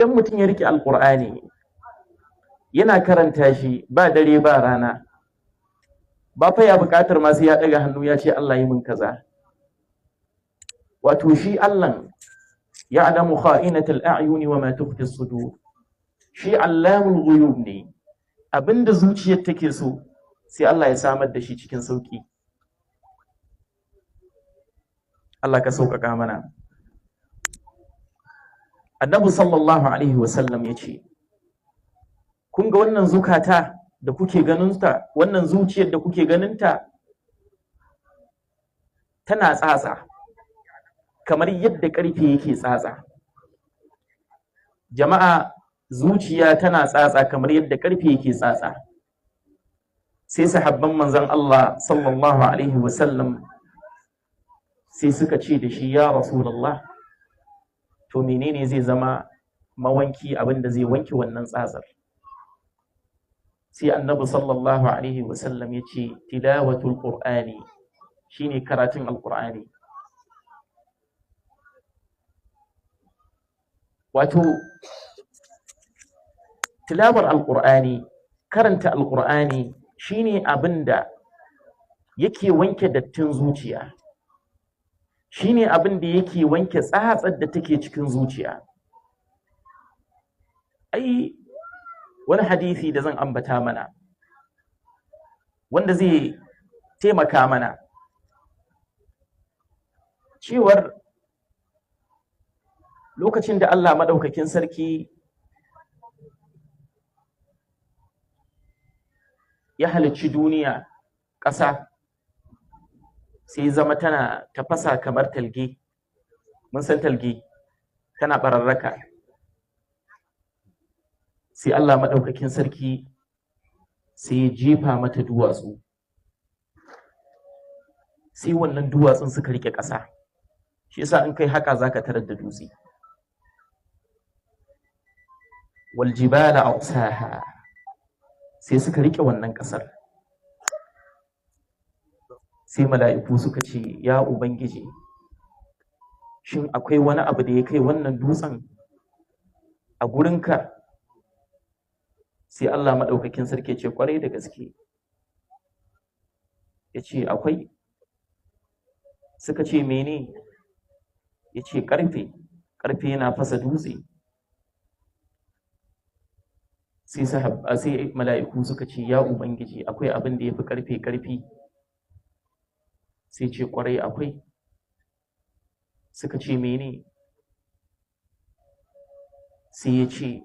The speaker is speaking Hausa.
idan mutum ya rike alqur'ani yana karanta shi ba dare ba rana, ba fa ya buƙatar ma sai ya ɗaga hannu ya ce Allah yi min kaza. Wato shi Allah ya'lamu kha'inatal a'yuni wa ma tukhfi as-sudur, shi allamul ghuyub ne, abinda zuciyar take so sai Allah ya samar da shi cikin sauki. Allah ka sauƙaƙa mana. Annabi sallallahu alaihi wasallam ya ce, kun ga wannan zukata da kuke ganinta, wannan zuciyar da kuke ganinta tana tsatsa kamar yadda ƙarfe yake tsatsa. Jama'a, zuciya tana tsatsa kamar yadda ƙarfe yake tsatsa. Sai sahabban manzon Allah sallallahu alaihi wasallam sai suka ce da shi, ya Rasulullah, to menene zai zama mawanki, abin da zai wanke wannan tsatsar? Sai annabi sallallahu alaihi wasallam ya ce, tilawatul qur'ani, shine karatun alqur'ani. Wato tilawar alqur'ani, karanta alqur'ani shine abin da yake wanke dattin zuciya, shine abin da yake wanke tsatsar da take cikin zuciya. Ai wani hadisi da zan ambata mana wanda zai taimaka mana cewar lokacin da Allah madaukakin sarki ya halicci duniya, ƙasa sai zama tana tafasa kamar talge. Mun san talge tana bararraka. Sai Allah maɗaukakin sarki sai ya jefa mata duwatsu, sai wannan duwatsun suka rike ƙasa. Shi yasa in kai haka zaka tarar da dutse. Wal jibala awsaha, sai suka rike wannan ƙasar. Sai mala'iku suka ce, ya Ubangiji, shin akwai wani abu da ya kai wannan dutsen a gurinka? Sai Allah maɗaukakin sarki ce, ƙwarai da gaske. Ya ce, akwai. Suka ce, mene? Ya ce, ƙarfe. Ƙarfe yana fasa dutse. Sai mala'iku suka ce, ya Ubangiji, akwai abin da ya fi ƙarfe ƙarfi? Sai ce, ƙwarai akwai. Suka ce, mene? Sai ya ce,